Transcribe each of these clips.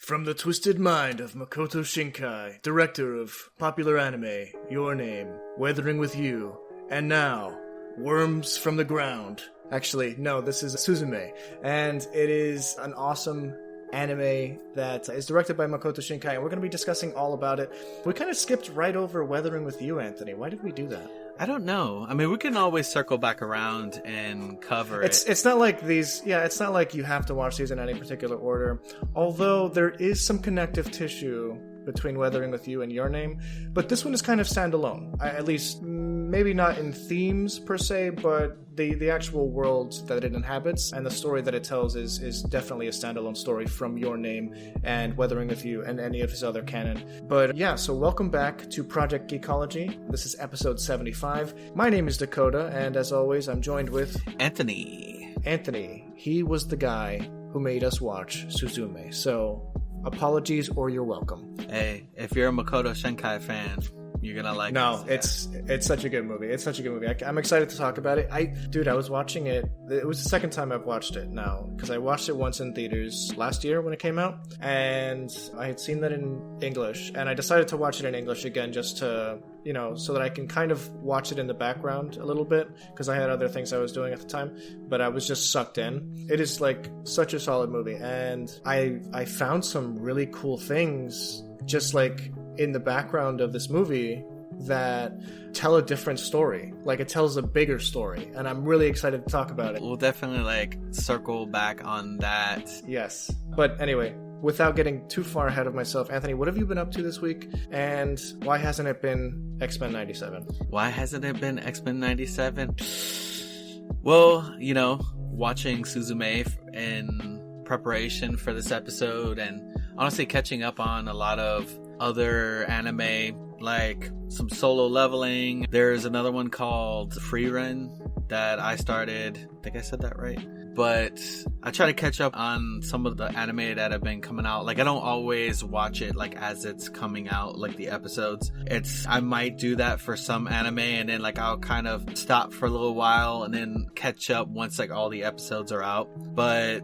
From the twisted mind of Makoto Shinkai, director of popular anime, Your Name, Weathering with You, and now, Worms from the Ground. Actually, no, this is Suzume, and it is an awesome anime that is directed by Makoto Shinkai, and we're going to be discussing all about it. We kind of skipped right over Weathering with You, Anthony. Why did we do that? I don't know. I mean, we can always circle back around and cover it. It's not like these... Yeah, it's not like you have to watch these in any particular order. Although there is some connective tissue between Weathering with You and Your Name. But this one is kind of standalone. At least, maybe not in themes per se, but the actual world that it inhabits and the story that it tells is definitely a standalone story from Your Name and Weathering with You and any of his other canon. But yeah, so welcome back to Project Geekology. This is episode 75. My name is Dakota, and as always, I'm joined with... Anthony. Anthony. He was the guy who made us watch Suzume. So... apologies or you're welcome. Hey, if you're a Makoto Shinkai fan, you're gonna like this. It's such a good movie. It's such a good movie. I'm excited to talk about it. I was watching it. It was the second time I've watched it now, because I watched it once in theaters last year when it came out, and I had seen that in English, and I decided to watch it in English again just to, so that I can kind of watch it in the background a little bit, because I had other things I was doing at the time, but I was just sucked in. It is like such a solid movie, and I found some really cool things just like in the background of this movie that tell a different story. Like, it tells a bigger story, and I'm really excited to talk about it. We'll definitely circle back on that. Yes. But anyway, without getting too far ahead of myself, Anthony, what have you been up to this week? And why hasn't it been X-Men 97? Why hasn't it been X-Men 97? Well, watching Suzume in preparation for this episode, and honestly catching up on a lot of other anime, like some Solo Leveling. There's another one called Free Run that I started. I think I said that right. But I try to catch up on some of the anime that have been coming out. Like, I don't always watch it as it's coming out, like the episodes. I might do that for some anime, and then I'll kind of stop for a little while and then catch up once all the episodes are out. But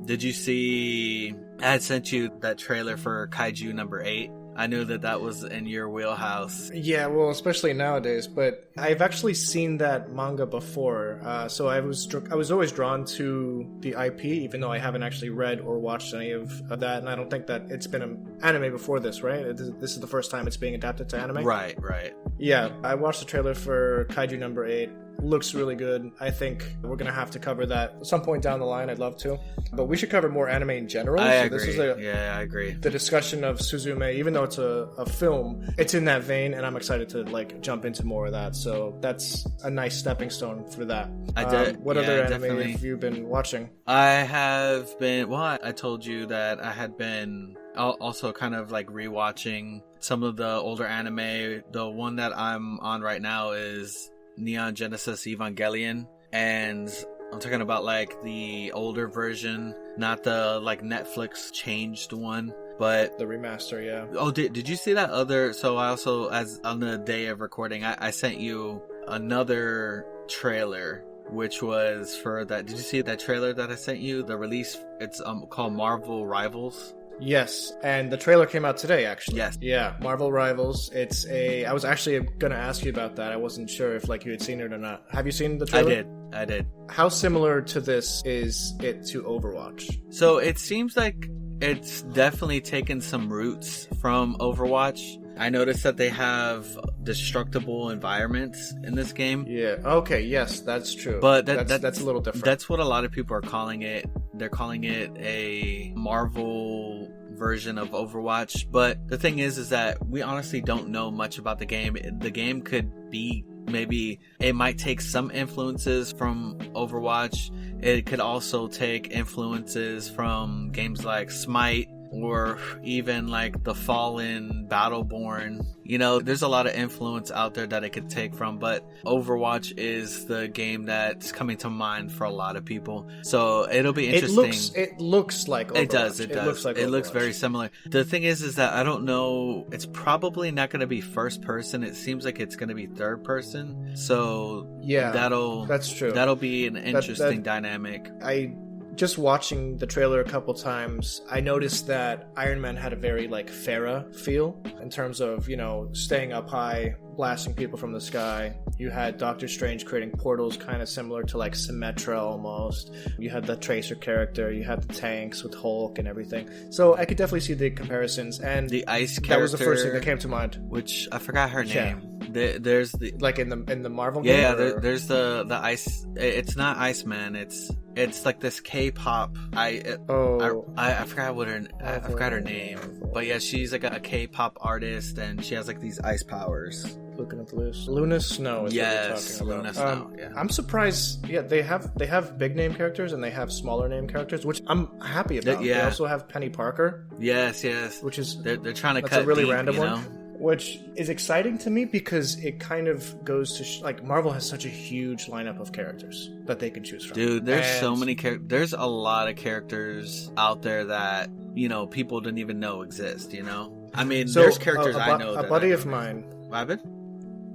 did you see, I had sent you that trailer for Kaiju No. 8. I knew that was in your wheelhouse. Yeah, well, especially nowadays. But I've actually seen that manga before, so I was always drawn to the IP, even though I haven't actually read or watched any of that. And I don't think that it's been an anime before this, right? This is the first time it's being adapted to anime. Right. Yeah, I watched the trailer for Kaiju No. 8. Looks really good. I think we're going to have to cover that at some point down the line. I'd love to. But we should cover more anime in general. I agree. I agree. The discussion of Suzume, even though it's a film, it's in that vein, and I'm excited to jump into more of that. So that's a nice stepping stone for that. What other anime have you been watching? I have been... Well, I told you that I had been also kind of rewatching some of the older anime. The one that I'm on right now is Neon Genesis Evangelion, and I'm talking about the older version, not the Netflix changed one, but the remaster. Yeah. Oh, did you see that other? So I also, as on the day of recording, I sent you another trailer, which was for that. Did you see that trailer that I sent you? The release, it's called Marvel Rivals. Yes, and the trailer came out today, actually. Yes. Yeah, Marvel Rivals. I was actually going to ask you about that. I wasn't sure if you had seen it or not. Have you seen the trailer? I did. How similar to this is it to Overwatch? So it seems like it's definitely taken some roots from Overwatch. I noticed that they have destructible environments in this game. Yeah. Okay. Yes, that's true. But that's a little different. That's what a lot of people are calling it. They're calling it a Marvel version of Overwatch. But the thing is that we honestly don't know much about the game. The game could be, maybe it might take some influences from Overwatch. It could also take influences from games like Smite, or even the Fallen, Battleborn. There's a lot of influence out there that it could take from, but Overwatch is the game that's coming to mind for a lot of people. So it'll be interesting. It looks like Overwatch. It does. It looks very similar. The thing is that I don't know, it's probably not going to be first person. It seems like it's going to be third person. So yeah, that's true. That'll be an interesting dynamic. I just watching the trailer a couple times, I noticed that Iron Man had a very like Pharah feel in terms of, you know, staying up high, blasting people from the sky. You had Doctor Strange creating portals kind of similar to like Symmetra almost. You had the Tracer character, you had the tanks with Hulk and everything. So I could definitely see the comparisons, and the ice character, that was the first thing that came to mind. Which I forgot her name. There's the like in the Marvel game. Yeah, there's the ice. It's not Iceman. It's like this K-pop. I forgot I forgot her name. But yeah, she's like a K-pop artist, and she has like these ice powers. Looking at the list, Luna Snow is what we're talking about. Luna Snow. Yeah. I'm surprised. Yeah, they have big name characters and they have smaller name characters, which I'm happy about. Yeah. They also have Penny Parker. Yes. Which is they're trying to that's cut a really deep, random you know? one. Which is exciting to me because it kind of goes to like Marvel has such a huge lineup of characters that they can choose from. Dude, there's so many characters. There's a lot of characters out there that, you know, people didn't even know exist, you know? I mean, there's characters I know. A buddy of mine. What happened?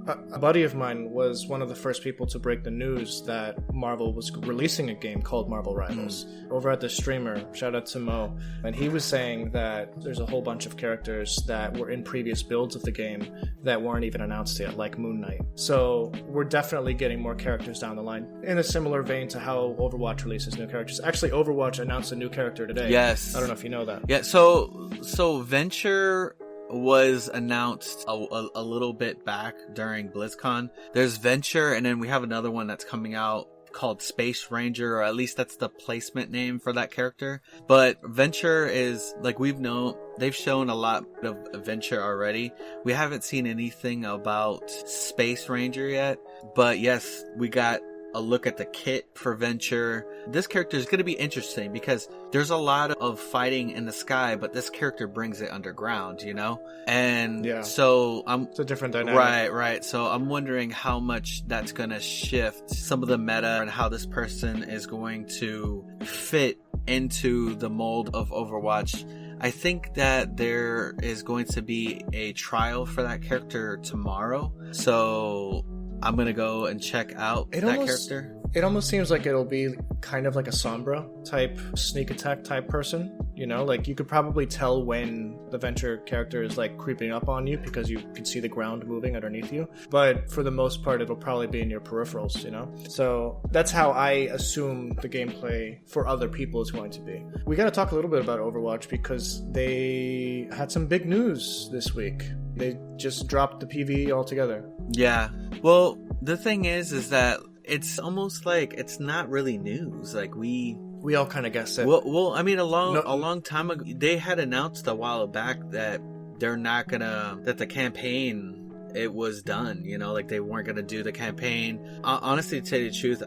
A buddy of mine was one of the first people to break the news that Marvel was releasing a game called Marvel Rivals over at the streamer. Shout out to Mo. And he was saying that there's a whole bunch of characters that were in previous builds of the game that weren't even announced yet, like Moon Knight. So we're definitely getting more characters down the line in a similar vein to how Overwatch releases new characters. Actually, Overwatch announced a new character today. Yes. I don't know if you know that. Yeah, so Venture was announced a little bit back during BlizzCon. There's Venture, and then we have another one that's coming out called Space Ranger, or at least that's the placement name for that character. But Venture is, like, they've shown a lot of Venture already. We haven't seen anything about Space Ranger yet, but yes, we got a look at the kit for Venture. This character is going to be interesting because there's a lot of fighting in the sky, but this character brings it underground, you know? And so it's a different dynamic. Right. So I'm wondering how much that's going to shift some of the meta and how this person is going to fit into the mold of Overwatch. I think that there is going to be a trial for that character tomorrow. So I'm going to go and check out character. It almost seems like it'll be kind of like a Sombra type sneak attack type person, you know, like you could probably tell when the Venture character is like creeping up on you because you can see the ground moving underneath you, but for the most part it'll probably be in your peripherals, you know. So that's how I assume the gameplay for other people is going to be. We got to talk a little bit about Overwatch because they had some big news this week. They just dropped the PvE altogether. Yeah, well, the thing is that it's almost like it's not really news. Like we all kind of guessed it. Well, I mean, a long time ago, they had announced a while back that they're not gonna, that the campaign, it was done. You know, like they weren't gonna do the campaign. Honestly, to tell you the truth,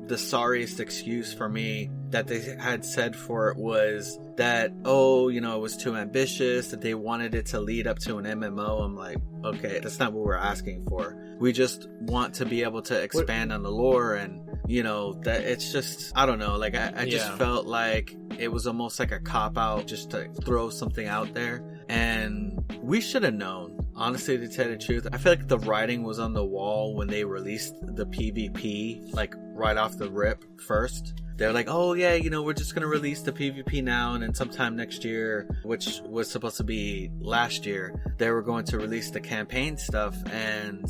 the sorriest excuse for me that they had said for it was that, oh, you know, it was too ambitious, that they wanted it to lead up to an MMO. I'm like, okay, that's not what we're asking for. We just want to be able to expand on the lore, and, you know, that it's just, I don't know, like I just felt like it was almost like a cop-out just to throw something out there, and we should have known. Honestly, to tell the truth, I feel like the writing was on the wall when they released the PvP, like right off the rip first. They're like, oh yeah, you know, we're just going to release the PvP now, and then sometime next year, which was supposed to be last year, they were going to release the campaign stuff, and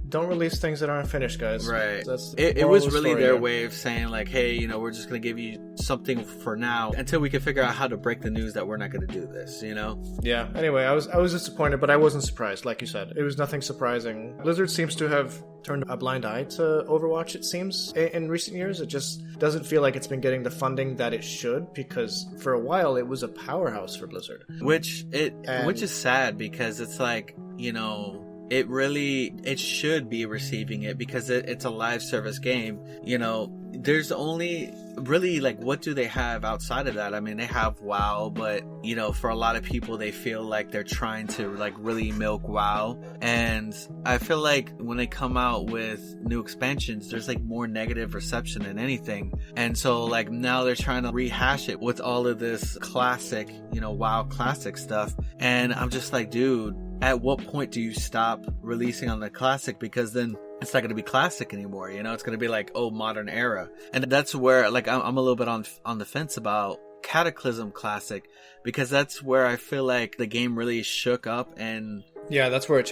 don't release things that aren't finished, guys. Right. It was really their way of saying like, hey, you know, we're just going to give you something for now until we can figure out how to break the news that we're not going to do this, you know? Yeah. Anyway, I was disappointed, but I wasn't surprised. Like you said, it was nothing surprising. Blizzard seems to have turned a blind eye to Overwatch, it seems, in recent years. It just doesn't feel like it's been getting the funding that it should, because for a while it was a powerhouse for Blizzard. Which is sad, because it's like, you know, it should be receiving it, because it's a live service game. You know, there's only really, like, what do they have outside of that? I mean, they have WoW, but, you know, for a lot of people, they feel like they're trying to, like, really milk WoW. And I feel like when they come out with new expansions, there's, like, more negative reception than anything. And so, like, now they're trying to rehash it with all of this classic, you know, WoW classic stuff. And I'm just like, dude, at what point do you stop releasing on the classic? Because then it's not going to be classic anymore. It's going to be like, oh, modern era. And that's where, like, I'm a little bit on the fence about Cataclysm Classic, because that's where I feel like the game really shook up, and yeah, that's where it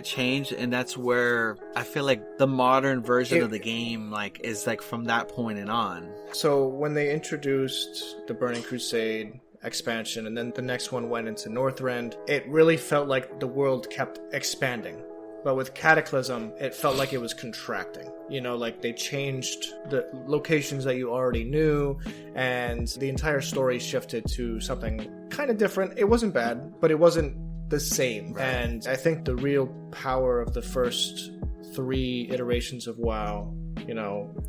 changed. And that's where I feel like the modern version of the game like is like from that point and on. So when they introduced the Burning Crusade expansion, and then the next one went into Northrend, it really felt like the world kept expanding. But with Cataclysm, it felt like it was contracting. Like they changed the locations that you already knew, and the entire story shifted to something kind of different. It wasn't bad, but it wasn't the same. Right. And I think the real power of the first 3 iterations of WoW,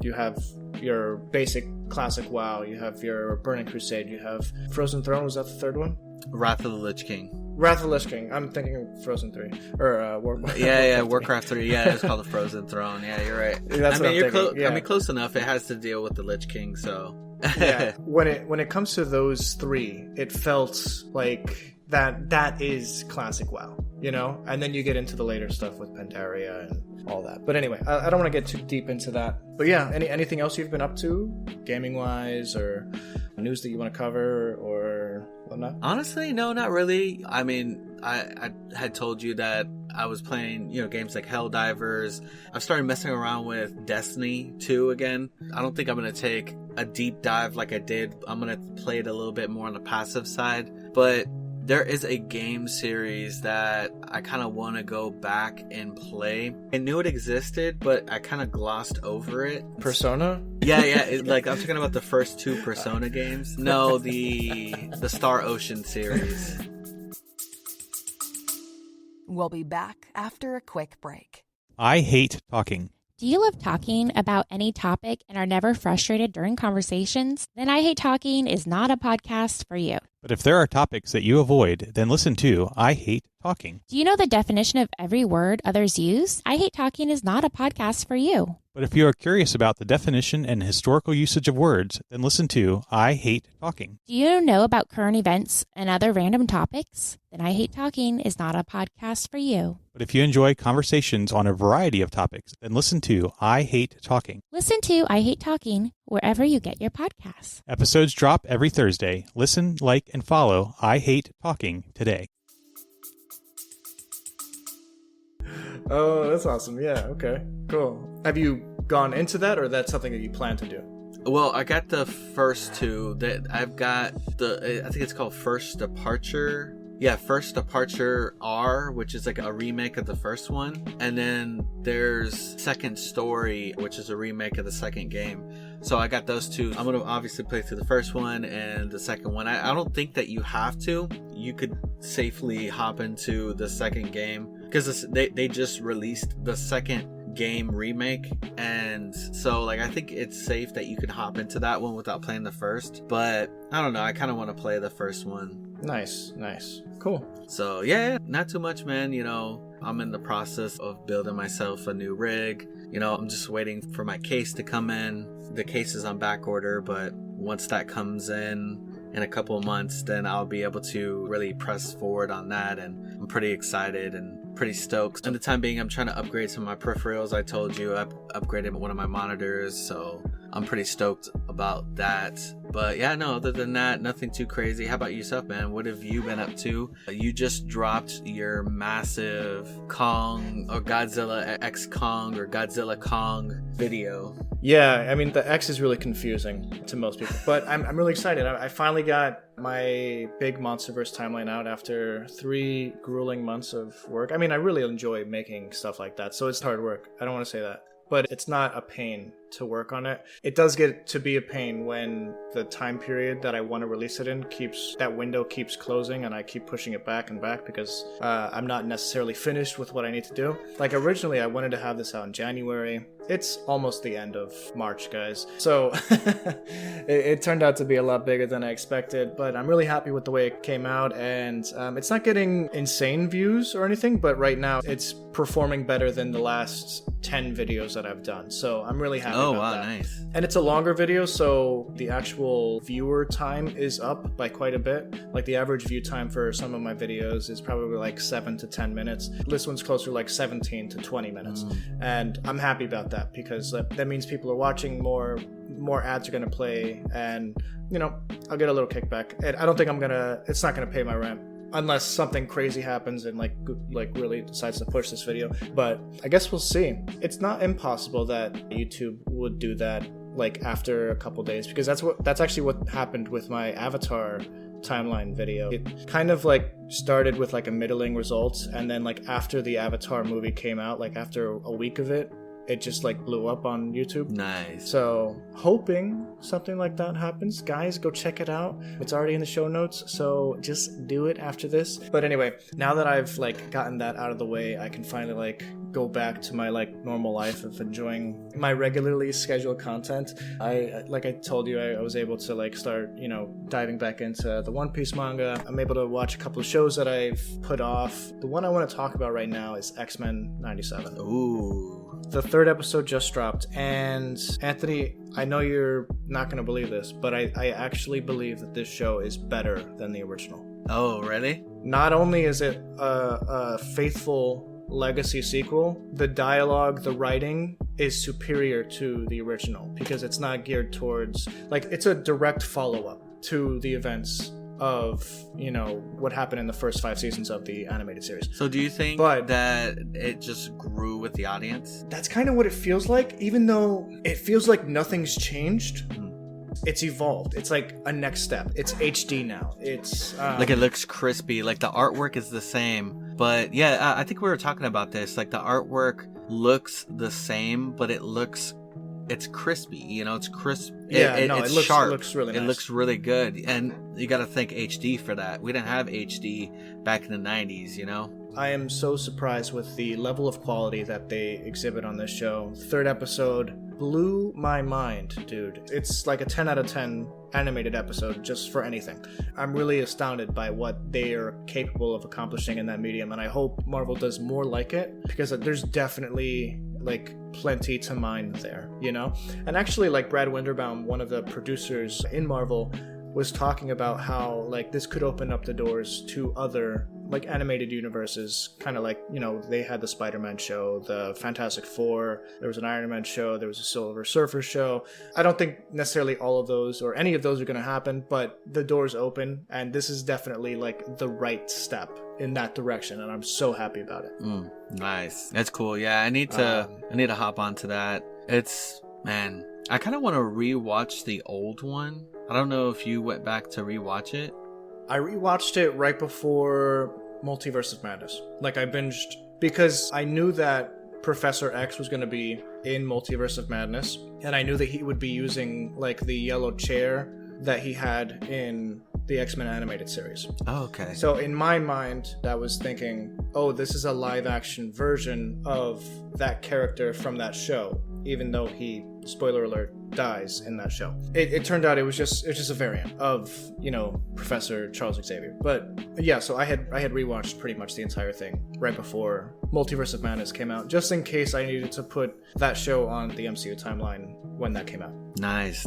you have your basic classic WoW, you have your Burning Crusade, you have Frozen Throne. Was that the third one? Wrath of the Lich King. Wrath of the Lich King. I'm thinking of Frozen 3. Or Warcraft 3. Yeah, it's called the Frozen Throne. Yeah, you're right. That's you're close enough. It has to deal with the Lich King, so. Yeah. When it comes to those 3, it felt like that is classic WoW, And then you get into the later stuff with Pandaria and all that. But anyway, I don't want to get too deep into that. But yeah, anything else you've been up to, gaming-wise, or news that you want to cover, or whatnot? Honestly, no, not really. I mean, I had told you that I was playing, games like Helldivers. I've started messing around with Destiny 2 again. I don't think I'm going to take a deep dive like I did. I'm going to play it a little bit more on the passive side. But there is a game series that I kind of want to go back and play. I knew it existed, but I kind of glossed over it. Persona? Yeah. Like, I'm talking about the first 2 Persona games. No, the Star Ocean series. We'll be back after a quick break. I hate talking. Do you love talking about any topic and are never frustrated during conversations? Then I Hate Talking is not a podcast for you. But if there are topics that you avoid, then listen to I Hate Talking. Do you know the definition of every word others use? I Hate Talking is not a podcast for you. But if you are curious about the definition and historical usage of words, then listen to I Hate Talking. Do you know about current events and other random topics? Then I Hate Talking is not a podcast for you. But if you enjoy conversations on a variety of topics, then listen to I Hate Talking. Listen to I Hate Talking wherever you get your podcasts. Episodes drop every Thursday. Listen, like, and follow I Hate Talking today. Oh, that's awesome. Yeah, okay. Cool. Have you gone into that, or that's something that you plan to do? Well, I got the first 2. That I've got I think it's called First Departure. Yeah, First Departure R, which is like a remake of the first one. And then there's Second Story, which is a remake of the second game. So I got those 2. I'm going to obviously play through the first one and the second one. I don't think that you have to. You could safely hop into the second game, because they just released the second game remake, and so like I think it's safe that you can hop into that one without playing the first. But I don't know, I kind of want to play the first one. Nice, cool. So yeah, not too much, man. I'm in the process of building myself a new rig. I'm just waiting for my case to come in. The case is on back order, but once that comes in a couple of months, then I'll be able to really press forward on that, and I'm pretty excited and pretty stoked. In the time being, I'm trying to upgrade some of my peripherals. I told you I upgraded one of my monitors, so I'm pretty stoked about that. But yeah, no, other than that, nothing too crazy. How about yourself, man? What have you been up to? You just dropped your massive Kong or Godzilla X Kong or Godzilla Kong video. Yeah, I mean, the X is really confusing to most people, but I'm really excited. I finally got my big Monsterverse timeline out after 3 grueling months of work. I mean, I really enjoy making stuff like that, so it's hard work. I don't want to say that. But it's not a pain to work on it. It does get to be a pain when the time period that I want to release it in that window keeps closing, and I keep pushing it back and back because I'm not necessarily finished with what I need to do. Like originally I wanted to have this out in January. It's almost the end of March, guys. So it turned out to be a lot bigger than I expected, but I'm really happy with the way it came out, and it's not getting insane views or anything, but right now it's performing better than the last 10 videos that I've done. So I'm really happy Oh, about wow, that. nice. And it's a longer video, so the actual viewer time is up by quite a bit. Like the average view time for some of my videos is probably like 7 to 10 minutes. This one's closer to like 17 to 20 minutes. And I'm happy about that because that means people are watching more ads are going to play, and you know, I'll get a little kickback. And I don't think it's not going to pay my rent unless something crazy happens and like really decides to push this video. But I guess we'll see. It's not impossible that YouTube would do that like after a couple days, because that's actually what happened with my Avatar timeline video. It kind of like started with like a middling results, and then like after the Avatar movie came out, like after a week of it just like blew up on YouTube. Nice. So hoping something like that happens. Guys, go check it out. It's already in the show notes, so just do it after this. But anyway, now that I've like gotten that out of the way, I can finally like go back to my like normal life of enjoying my regularly scheduled content. Like I told you, I was able to like start, you know, diving back into the One Piece manga. I'm able to watch a couple of shows that I've put off. The one I want to talk about right now is X-Men 97. Ooh. The 3rd episode just dropped, and Anthony, I know you're not going to believe this, but I actually believe that this show is better than the original. Oh, really? Not only is it a faithful legacy sequel, the dialogue, the writing is superior to the original because it's not geared towards, like, it's a direct follow-up to the events of, you know, what happened in the first 5 seasons of the animated series. So do you think that it just grew with the audience? That's kind of what it feels like, even though it feels like nothing's changed. It's evolved. It's like a next step. It's HD now. It's like it looks crispy. Like the artwork is the same. But yeah, I think we were talking about this. Like the artwork looks the same, but it's crispy, you know, it's crisp. It's sharp. It looks really nice. It looks really good. And you got to thank HD for that. We didn't have HD back in the 90s, you know? I am so surprised with the level of quality that they exhibit on this show. 3rd episode blew my mind, dude. It's like a 10 out of 10 animated episode just for anything. I'm really astounded by what they are capable of accomplishing in that medium, and I hope Marvel does more like it, because there's definitely like plenty to mine there, you know? And actually, like Brad Winderbaum, one of the producers in Marvel, was talking about how like this could open up the doors to other like animated universes, kind of like, you know, they had the Spider-Man show, the Fantastic Four, there was an Iron Man show, there was a Silver Surfer show. I don't think necessarily all of those or any of those are going to happen, but the door's open, and this is definitely like the right step in that direction, and I'm so happy about it. Nice. That's cool. Yeah, I need to hop onto that. I kind of want to rewatch the old one. I don't know if you went back to rewatch it. I rewatched it right before Multiverse of Madness. Like, I binged because I knew that Professor X was going to be in Multiverse of Madness, and I knew that he would be using like the yellow chair that he had in the X-Men animated series. Oh, okay. So in my mind, I was thinking, oh, this is a live action version of that character from that show, even though he, spoiler alert, dies in that show. It turned out it was just a variant of, you know, Professor Charles Xavier. But yeah, so I had rewatched pretty much the entire thing right before Multiverse of Madness came out, just in case I needed to put that show on the MCU timeline when that came out. Nice.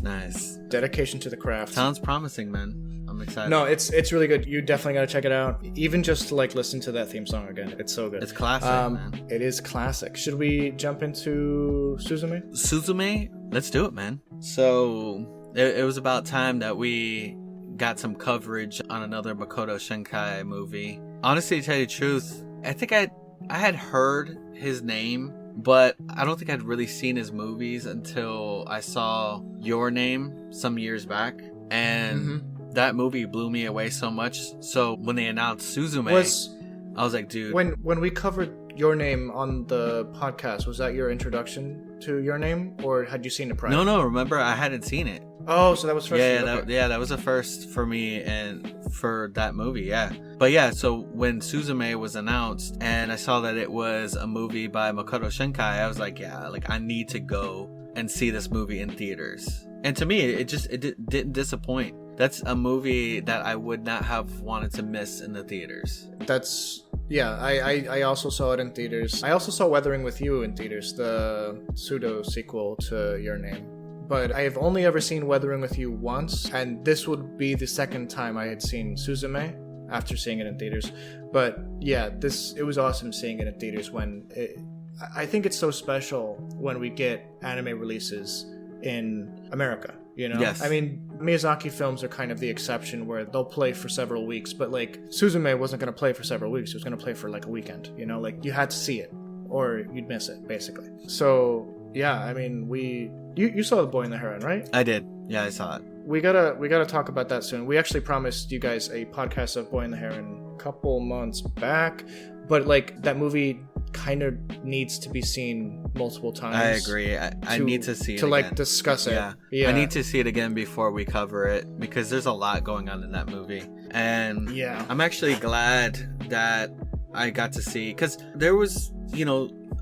Dedication to the craft. Sounds promising, man. I'm excited. No, it's really good. You definitely got to check it out. Even just to like listen to that theme song again. It's so good. It's classic, man. It is classic. Should we jump into Suzume? Suzume? Let's do it, man. So it was about time that we got some coverage on another Makoto Shinkai movie. Honestly, to tell you the truth, I think I had heard his name, but I don't think I'd really seen his movies until I saw Your Name some years back. And that movie blew me away so much. So when they announced Suzume, I was like, dude. When we covered Your Name on the podcast, was that your introduction to Your Name, or had you seen it prior? No, remember, I hadn't seen it. Oh, so that was first. That was a first for me and for that movie, yeah. But yeah, so when Suzume was announced and I saw that it was a movie by Makoto Shinkai, I was like, yeah, like I need to go and see this movie in theaters. And to me, it didn't disappoint. That's a movie that I would not have wanted to miss in the theaters. That's Yeah, I also saw it in theaters. I also saw Weathering with You in theaters, the pseudo sequel to Your Name. But I have only ever seen Weathering with You once, and this would be the second time I had seen Suzume after seeing it in theaters. But yeah, it was awesome seeing it in theaters I think it's so special when we get anime releases in America, you know? Yes. I mean, Miyazaki films are kind of the exception where they'll play for several weeks, but like Suzume wasn't going to play for several weeks. It was going to play for like a weekend, you know? Like you had to see it or you'd miss it, basically. So yeah, I mean, you saw The Boy and the Heron, right? I did. Yeah, I saw it. We gotta talk about that soon. We actually promised you guys a podcast of Boy and the Heron a couple months back, but like that movie kind of needs to be seen multiple times. I agree. I need to see it to again. Like discuss it. Yeah. I need to see it again before we cover it because there's a lot going on in that movie, and yeah, I'm actually glad that I got to see because there was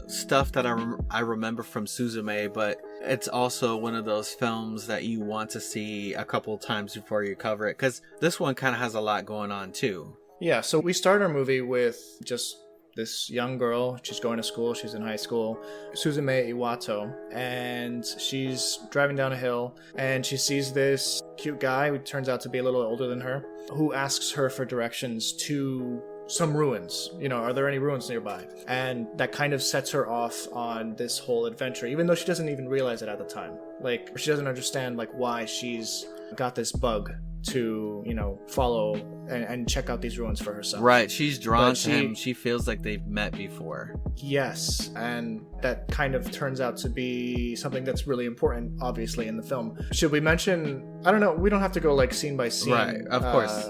stuff that I remember from Suzume, but it's also one of those films that you want to see a couple times before you cover it because this one kind of has a lot going on too. Yeah, so we start our movie with just this young girl. She's going to school. She's in high school. Suzume Iwato. And she's driving down a hill and she sees this cute guy who turns out to be a little older than her, who asks her for directions to some ruins. Are there any ruins nearby? And that kind of sets her off on this whole adventure, even though she doesn't even realize it at the time. Like, she doesn't understand like why she's got this bug to follow and check out these ruins for herself. Right, she's drawn to him. She feels like they've met before. Yes, and that kind of turns out to be something that's really important, obviously, in the film. Should we mention, I don't know, we don't have to go like scene by scene. Right, of course.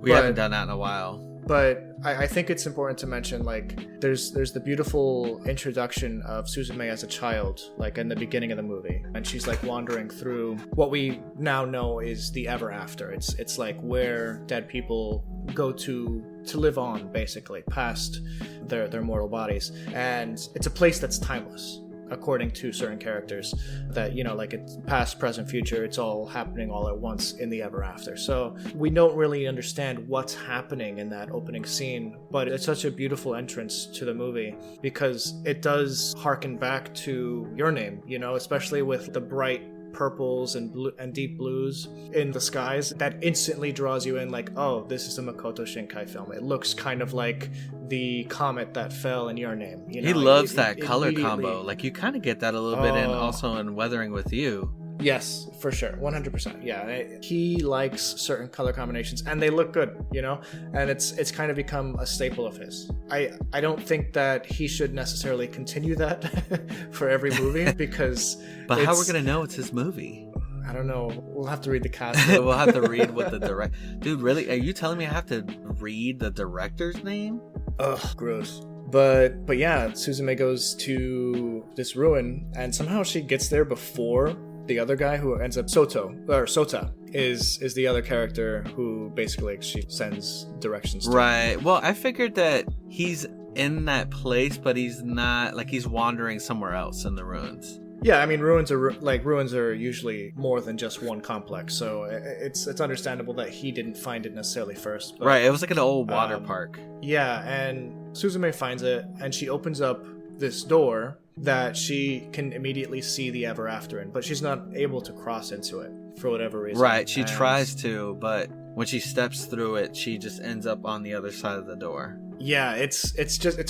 We haven't done that in a while. But I think it's important to mention, like, there's the beautiful introduction of Suzume as a child, like in the beginning of the movie, and she's like wandering through what we now know is the ever after. It's like where dead people go to live on, basically, past their mortal bodies, and it's a place that's timeless. According to certain characters, that like it's past, present, future, it's all happening all at once in the ever after. So we don't really understand what's happening in that opening scene, but it's such a beautiful entrance to the movie because it does harken back to Your Name, especially with the bright purples and blue and deep blues in the skies. That instantly draws you in, like, oh, this is a Makoto Shinkai film. It looks kind of like the comet that fell in Your Name. He loves that color combo. Like, you kind of get that a little bit also in Weathering with You. Yes, for sure. 100%. Yeah. He likes certain color combinations and they look good, and it's kind of become a staple of his. I don't think that he should necessarily continue that for every movie because But how are we going to know it's his movie? I don't know. We'll have to read the cast. We'll have to read what the direct... Dude, really? Are you telling me I have to read the director's name? Ugh, gross. But yeah, Suzume goes to this ruin and somehow she gets there before the other guy, who ends up Sota is the other character who basically she sends directions to. Right. Well, I figured that he's in that place, but he's not, like, he's wandering somewhere else in the ruins. Yeah, I mean, ruins are usually more than just one complex, so it's understandable that he didn't find it necessarily first. But, right, it was like an old water park. Yeah, and Suzume finds it, and she opens up this door that she can immediately see the ever after in, but she's not able to cross into it for whatever reason. Right, she tries to, but when she steps through it, she just ends up on the other side of the door. Yeah, it's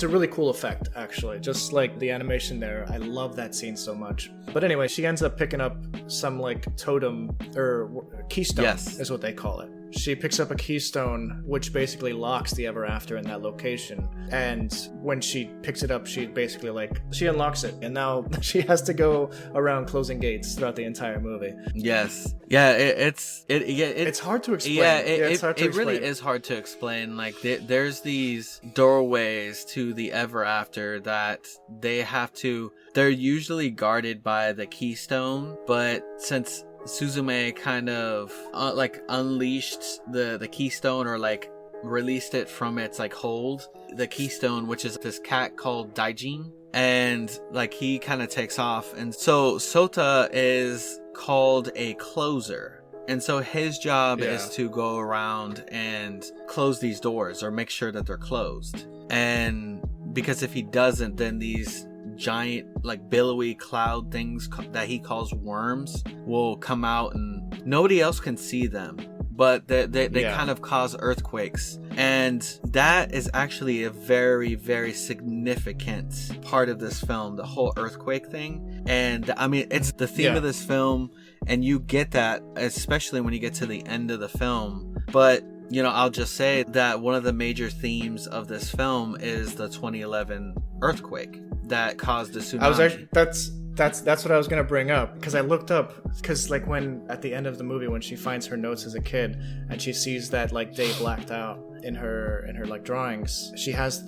a really cool effect, actually. Just like the animation there, I love that scene so much. But anyway, she ends up picking up some like totem or keystone, is what they call it. She picks up a keystone, which basically locks the ever after in that location. And when she picks it up, she basically she unlocks it, and now she has to go around closing gates throughout the entire movie. Yes, yeah, it's hard to explain. Yeah, it's hard to explain. Really is hard to explain. Like there's these doorways to the ever after that they're usually guarded by the keystone, but since Suzume kind of unleashed the keystone, or like released it from its like hold, the keystone, which is this cat called Daijin, and like he kind of takes off, and so Sota is called a closer, And so his job Yeah. is to go around and close these doors or make sure that they're closed. And because if he doesn't, then these giant, like, billowy cloud things that he calls worms will come out, and nobody else can see them, but they Yeah. kind of cause earthquakes. And that is actually a very, very significant part of this film, the whole earthquake thing. And I mean, it's the theme Yeah. of this film, and you get that especially when you get to the end of the film. But you know, I'll just say that one of the major themes of this film is the 2011 earthquake that caused the tsunami. I was actually that's what I was gonna bring up, because I looked up, because like when at the end of the movie when she finds her notes as a kid and she sees that like day blacked out in her like drawings, she has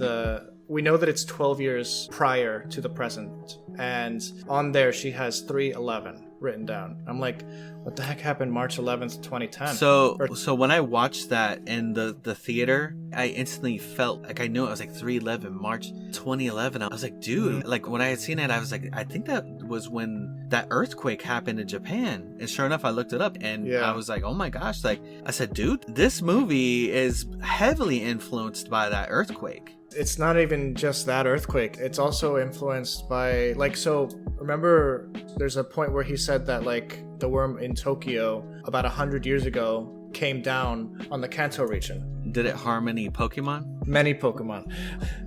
we know that it's 12 years prior to the present, and on there she has 3/11 written down. I'm like, what the heck happened March 11th, 2010? So when I watched that in the theater, I instantly felt like I knew it. I was like 3/11, March 2011. I was like, dude, like when I had seen it, I was like, I think that was when that earthquake happened in Japan. And sure enough, I looked it up, and Yeah. I was like, oh my gosh. Like I said, dude, this movie is heavily influenced by that earthquake. It's not even just that earthquake. It's also influenced by, like, so remember there's a point where he said that like the worm in Tokyo about 100 years ago came down on the Kanto region. Did it harm any Pokemon? Many Pokemon.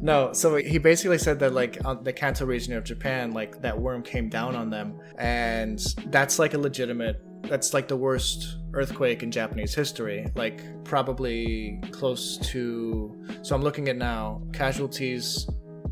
No, so he basically said that like on the Kanto region of Japan, like that worm came down on them, and that's like that's like the worst earthquake in Japanese history, like probably close to, so I'm looking at now, casualties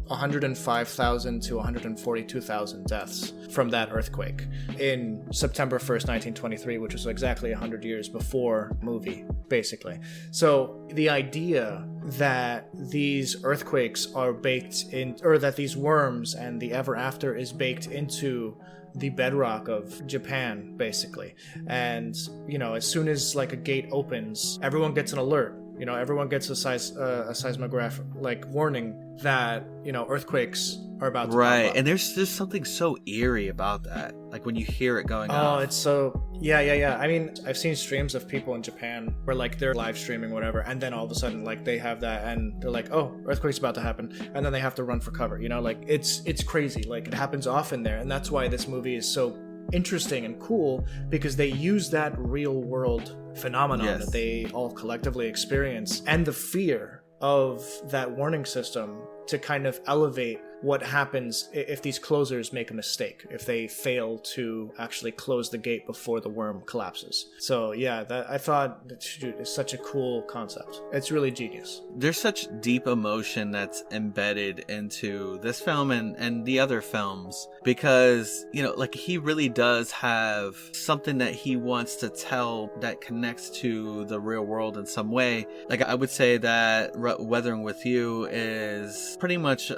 105,000 to 142,000 deaths from that earthquake in September 1st, 1923, which was exactly 100 years before movie, basically. So the idea that these earthquakes are baked in, or that these worms and the ever after is baked into the bedrock of Japan, basically. And, you know, as soon as like a gate opens, everyone gets an alert. You know, everyone gets a seismograph like warning that, you know, earthquakes are about to Right, pop up. and there's just something so eerie about that. Like when you hear it going off. Oh, it's so yeah. I mean, I've seen streams of people in Japan where like they're live streaming whatever, and then all of a sudden like they have that, and they're like, oh, earthquake's about to happen, and then they have to run for cover. You know, like it's crazy. Like it happens often there, and that's why this movie is so interesting and cool, because they use that real world phenomenon Yes. that they all collectively experience and the fear of that warning system to kind of elevate what happens if these closers make a mistake, if they fail to actually close the gate before the worm collapses. So yeah, that I thought that is such a cool concept. It's really genius. There's such deep emotion that's embedded into this film and the other films, because, you know, like he really does have something that he wants to tell that connects to the real world in some way. Like I would say that Weathering With You is pretty much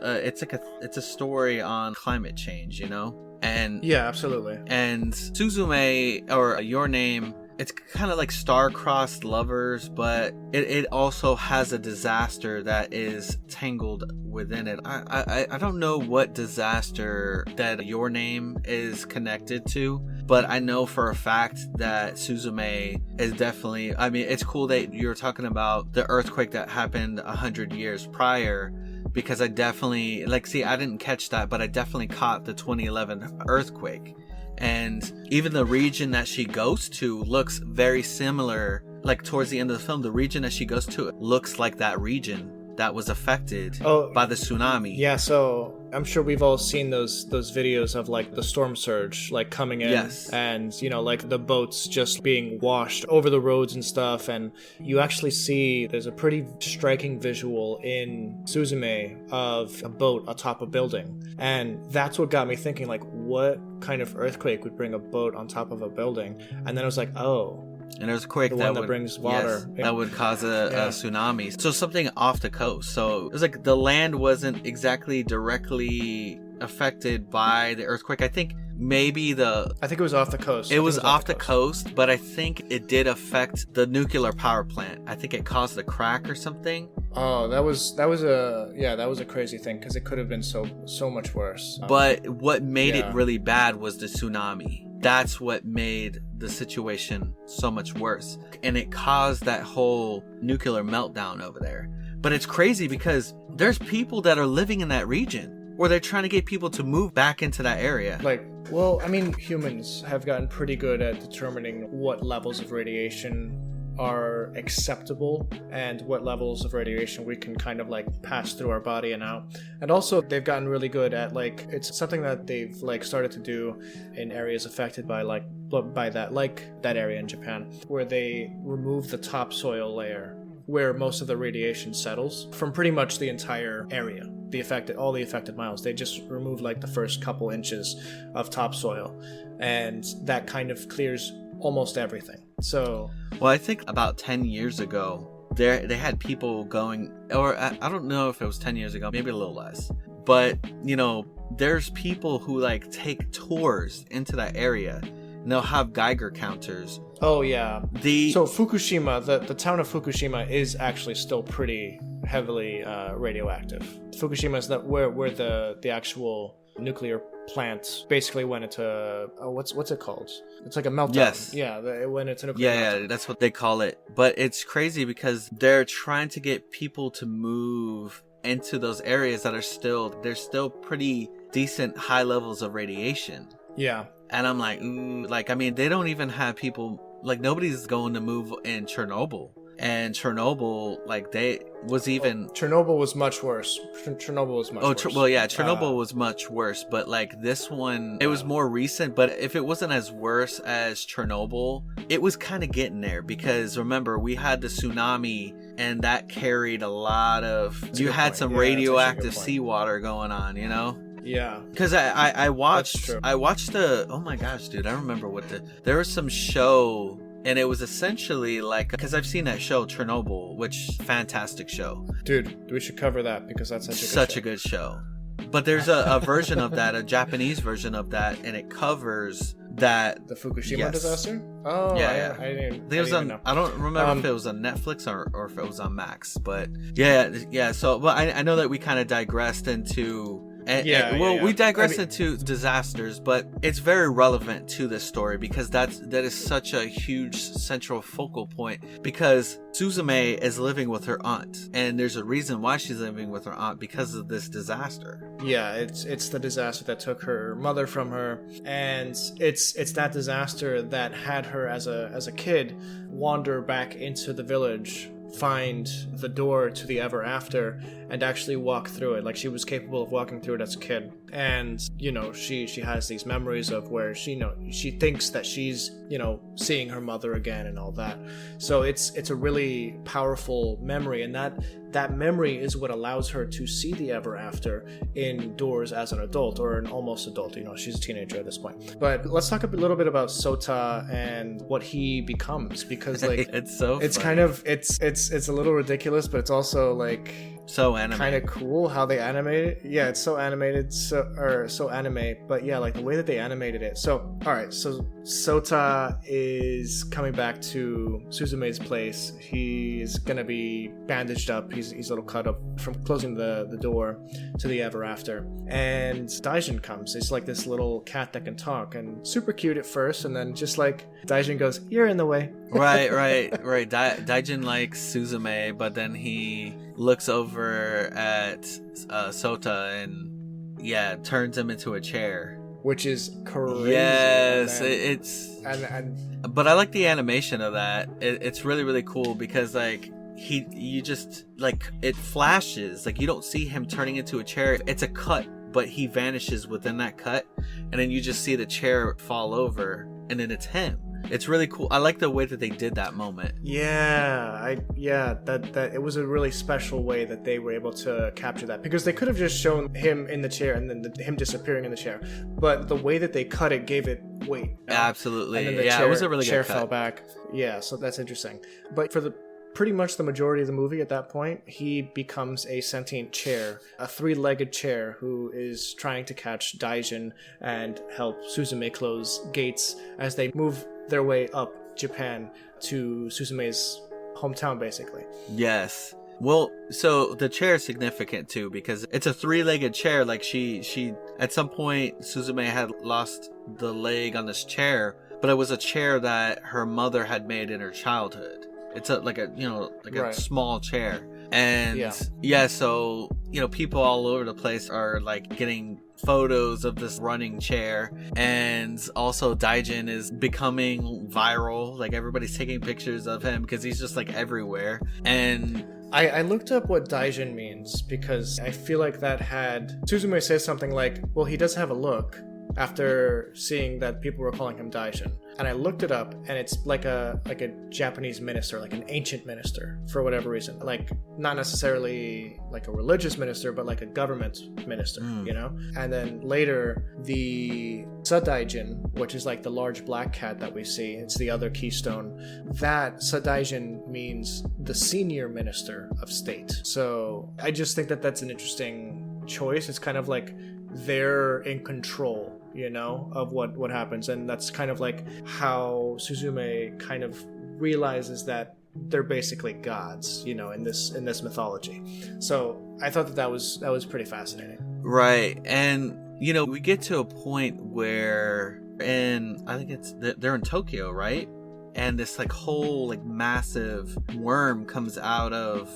it's a story on climate change, you know? And Yeah, absolutely. And Suzume, or Your Name, it's kind of like star-crossed lovers, but it also has a disaster that is tangled within it. I don't know what disaster that Your Name is connected to, but I know for a fact that Suzume is definitely, I mean, it's cool that you're talking about the earthquake that happened 100 years prior, because I definitely, like, see, I didn't catch that, but I definitely caught the 2011 earthquake. And even the region that she goes to looks very similar. Like towards the end of the film, the region that she goes to looks like that region that was affected by the tsunami. Yeah, so I'm sure we've all seen those videos of like the storm surge like coming in. Yes. And, you know, like the boats just being washed over the roads and stuff. And you actually see there's a pretty striking visual in Suzume of a boat atop a building. And that's what got me thinking, like, what kind of earthquake would bring a boat on top of a building? And then I was like, oh, An earthquake the that one that would brings water. yes, Yeah. that would cause a tsunami. So something off the coast. So it was like the land wasn't exactly directly affected by the earthquake. I think maybe I think it was off the coast. it was off the coast, but I think it did affect the nuclear power plant. I think it caused a crack or something. Oh, that was a crazy thing, because it could have been so much worse. But what made yeah. it really bad was the tsunami. that's what made the situation so much worse. And it caused that whole nuclear meltdown over there. But it's crazy because there's people that are living in that region where they're trying to get people to move back into that area. Like, well, I mean, humans have gotten pretty good at determining what levels of radiation are acceptable and what levels of radiation we can kind of like pass through our body and out. And also they've gotten really good at, like, it's something that they've like started to do in areas affected by that area in Japan, where they remove the topsoil layer where most of the radiation settles from pretty much the entire area, all the affected miles. They just remove like the first couple inches of topsoil, and that kind of clears almost everything. So, well, I think about 10 years ago, they had people going, or I don't know if it was 10 years ago, maybe a little less. But, you know, there's people who like take tours into that area, and they'll have Geiger counters. Oh, yeah. So Fukushima, the town of Fukushima is actually still pretty heavily radioactive. Fukushima is where the actual nuclear plant basically went into what's it called? It's like a meltdown. Yes. Yeah, it went into nuclear meltdown. Yeah, that's what they call it. But it's crazy because they're trying to get people to move into those areas that are there's still pretty decent high levels of radiation. Yeah. And I'm like, ooh, like, I mean, they don't even have people, like, nobody's going to move in Chernobyl. And Chernobyl, like, Chernobyl was much worse. Chernobyl was much worse. Well, yeah, Chernobyl was much worse, but like this one, it was more recent. But if it wasn't as worse as Chernobyl, it was kind of getting there, because remember, we had the tsunami, and that carried a lot of. You had some radioactive seawater going on, you know. Yeah, because I watched oh my gosh, dude, I remember there was some show. And it was essentially like, because I've seen that show, Chernobyl, which fantastic show. Dude, we should cover that because that's such a good show. But there's a version of that, a Japanese version of that, and it covers that. The Fukushima disaster? Oh, yeah. I didn't know. I don't remember if it was on Netflix or if it was on Max. But yeah. So, well, I know that we kind of digressed into. We digress into disasters, but it's very relevant to this story because that is such a huge central focal point, because Suzume is living with her aunt, and there's a reason why she's living with her aunt, because of this disaster. Yeah, it's the disaster that took her mother from her, and it's that disaster that had her as a kid wander back into the village, find the door to the ever after, and actually walk through it. Like, she was capable of walking through it as a kid, and you know, she has these memories of where she thinks that she's seeing her mother again and all that. So it's a really powerful memory, and that memory is what allows her to see the ever after indoors as an adult, or an almost adult. She's a teenager at this point. But let's talk a little bit about Sota and what he becomes, because like it's funny. Kind of it's a little ridiculous, but it's also like so anime. Kind of cool how they animate it. Yeah, it's so animated, so anime. But yeah, like the way that they animated it. So, all right, so Sota is coming back to Suzume's place. He's gonna be bandaged up. He's a little cut up from closing the door to the ever after. And Daijin comes. It's like this little cat that can talk, and super cute at first, and then just like Daijin goes, "You're in the way." Right. Daijin likes Suzume, but then he looks over at Sota and turns him into a chair, which is crazy. Yes, but I like the animation of that. It's really, really cool, because like you just like, it flashes, like you don't see him turning into a chair. It's a cut, but he vanishes within that cut, and then you just see the chair fall over, and then it's him. It's really cool. I like the way that they did that moment. That it was a really special way that they were able to capture that, because they could have just shown him in the chair and then him disappearing in the chair, but the way that they cut it gave it weight. Absolutely. And then it was a really chair good cut. Fell back. Yeah, so that's interesting. But for pretty much the majority of the movie at that point, he becomes a sentient chair, a three-legged chair who is trying to catch Daijin and help Suzume close gates as they move their way up Japan to Suzume's hometown, basically. Yes. Well, so the chair is significant too because it's a 3-legged chair. Like she at some point Suzume had lost the leg on this chair, but it was a chair that her mother had made in her childhood. It's like a small chair. And so, people all over the place are like getting photos of this running chair, and also Daijin is becoming viral. Like everybody's taking pictures of him because he's just like everywhere. And I looked up what Daijin means because I feel like that had Suzume say something like, well, he does have a look, after seeing that people were calling him Daijin. And I looked it up, and it's like a Japanese minister, like an ancient minister, for whatever reason. Like, not necessarily like a religious minister, but like a government minister, And then later, the Sadaijin, which is like the large black cat that we see, it's the other keystone. That Sadaijin means the senior minister of state. So I just think that that's an interesting choice. It's kind of like they're in control, of what happens. And that's kind of like how Suzume kind of realizes that they're basically gods, in this mythology. So I thought that was pretty fascinating. Right. And, we get to a point where I think they're in Tokyo, right? And this like whole like massive worm comes out of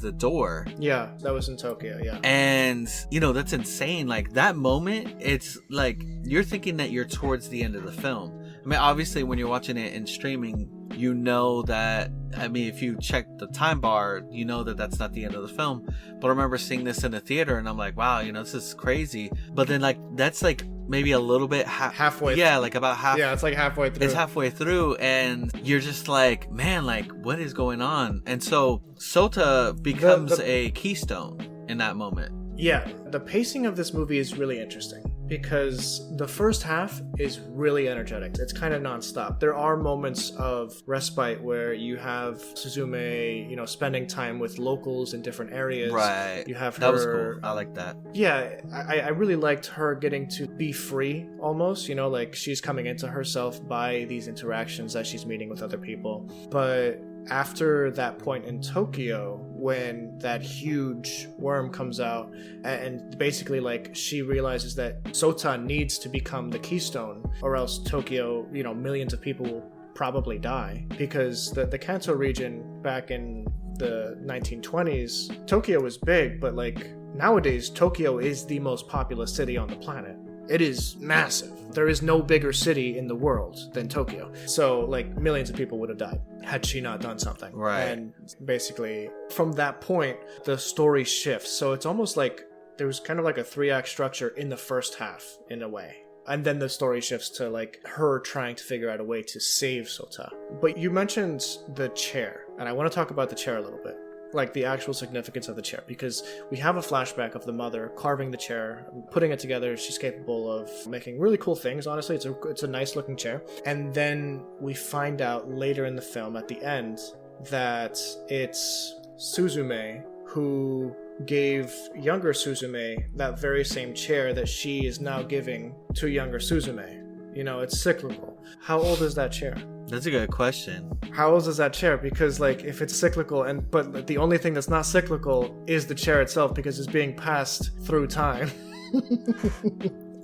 the door. Yeah, that was in Tokyo, yeah. And, that's insane. Like, that moment, it's like, you're thinking that you're towards the end of the film. I mean, obviously, when you're watching it in streaming, that, if you check the time bar, that that's not the end of the film. But I remember seeing this in the theater, and I'm like, wow, this is crazy. But then, like, that's, like, maybe a little bit halfway. Yeah, like about half. Yeah, it's like halfway through. It's halfway through, and you're just like, man, like, what is going on? And so Sota becomes a keystone in that moment. Yeah, the pacing of this movie is really interesting because the first half is really energetic. It's kind of nonstop. There are moments of respite where you have Suzume, spending time with locals in different areas. Right. You have her. That was cool. I like that. Yeah, I really liked her getting to be free almost, like she's coming into herself by these interactions that she's meeting with other people. But after that point in Tokyo, when that huge worm comes out, and basically like she realizes that Sota needs to become the keystone, or else Tokyo, millions of people will probably die. Because the Kanto region back in the 1920s, Tokyo was big, but like nowadays Tokyo is the most populous city on the planet. It is massive. There is no bigger city in the world than Tokyo. So, like, millions of people would have died had she not done something. Right. And basically, from that point, the story shifts. So it's almost like there was kind of like a 3-act structure in the first half, in a way. And then the story shifts to, like, her trying to figure out a way to save Sota. But you mentioned the chair, and I want to talk about the chair a little bit. Like the actual significance of the chair, because we have a flashback of the mother carving the chair, putting it together. She's capable of making really cool things. Honestly, it's a nice looking chair. And then we find out later in the film at the end that it's Suzume who gave younger Suzume that very same chair that she is now giving to younger Suzume. It's cyclical. How old is that chair? That's a good question. How old is that chair? Because like if it's cyclical, but the only thing that's not cyclical is the chair itself, because it's being passed through time.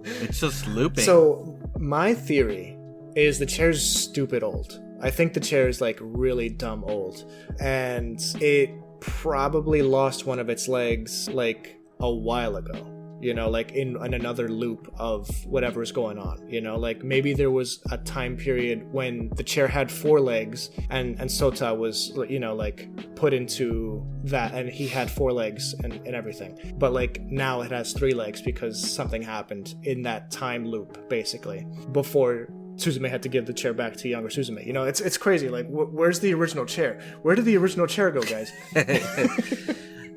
It's just looping. So my theory is the chair's stupid old. I think the chair is like really dumb old, and it probably lost one of its legs like a while ago. Like in another loop of whatever's going on, like maybe there was a time period when the chair had 4 legs and Sota was, like put into that and he had 4 legs and everything. But like now it has 3 legs because something happened in that time loop, basically, before Suzume had to give the chair back to younger Suzume. It's crazy. Like, where's the original chair? Where did the original chair go, guys?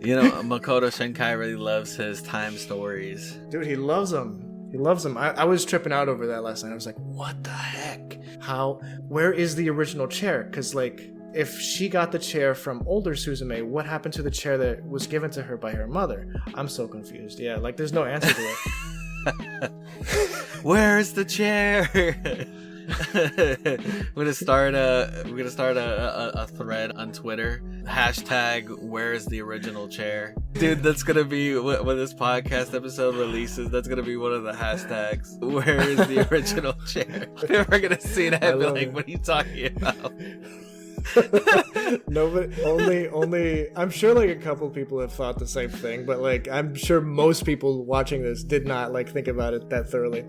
Makoto Shinkai really loves his time stories. Dude, he loves them. He loves them. I was tripping out over that last night. I was like, what the heck? Where is the original chair? Because, like, if she got the chair from older Suzume, what happened to the chair that was given to her by her mother? I'm so confused. Yeah, like, there's no answer to it. Where's the chair? We're gonna start a thread on Twitter. Hashtag where's the original chair? Dude, that's gonna be when this podcast episode releases, that's gonna be one of the hashtags. Where is the original chair? We're gonna see that and be like, what are you talking about? Nobody, only I'm sure like a couple people have thought the same thing, but like I'm sure most people watching this did not like think about it that thoroughly.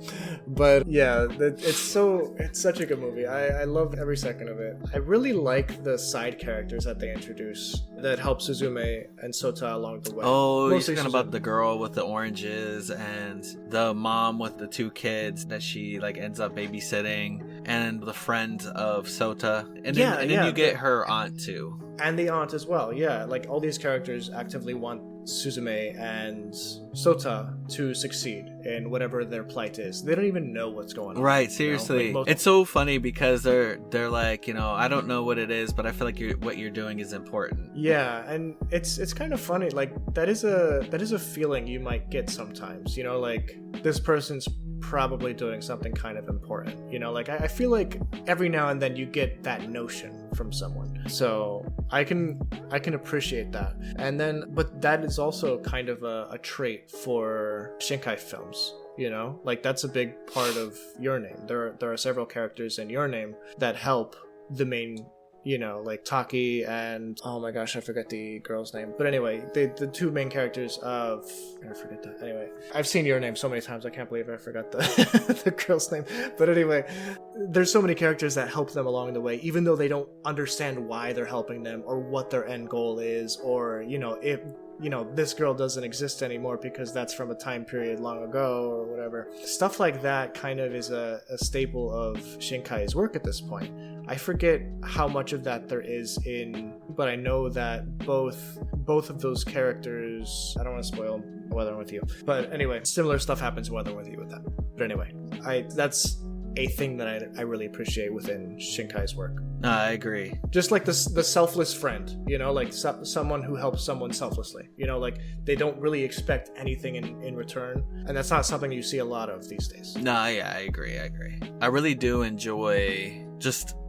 But yeah, it's such a good movie. I love every second of it. I really like the side characters that they introduce that help Suzume and Sota along the way. Oh, you're talking about the girl with the oranges and the mom with the two kids that she like ends up babysitting, and the friend of Sota, and then you get her aunt too, and the aunt as well. Yeah, like all these characters actively want Suzume and Sota to succeed in whatever their plight is. They don't even know what's going on. Right, seriously. You know? Like it's so funny because they're like, you know, I don't know what it is, but I feel like what you're doing is important. Yeah, and it's kind of funny. Like that is a feeling you might get sometimes. You know, like this person's probably doing something kind of important. You know, like I feel like every now and then you get that notion from someone. So I can appreciate that. And then, but that is also kind of a trait for Shinkai films. You know, like that's a big part of Your Name. There are several characters in Your Name that help the main, you know, like Taki and oh my gosh, I forget the girl's name. But anyway, the two main characters of I forget that. Anyway, I've seen Your Name so many times, I can't believe I forgot the the girl's name. But anyway, there's so many characters that help them along the way, even though they don't understand why they're helping them or what their end goal is, or you know, if you know, this girl doesn't exist anymore because that's from a time period long ago or whatever. Stuff like that kind of is a staple of Shinkai's work at this point. I forget how much of that there is in, but I know that both of those characters, I don't want to spoil Weathering With You, but anyway, similar stuff happens in Weathering With You with that. But anyway, that's a thing that I really appreciate within Shinkai's work. I agree. Just like the selfless friend, you know, like someone who helps someone selflessly, you know, like they don't really expect anything in return, and that's not something you see a lot of these days. No, yeah, I agree. I really do enjoy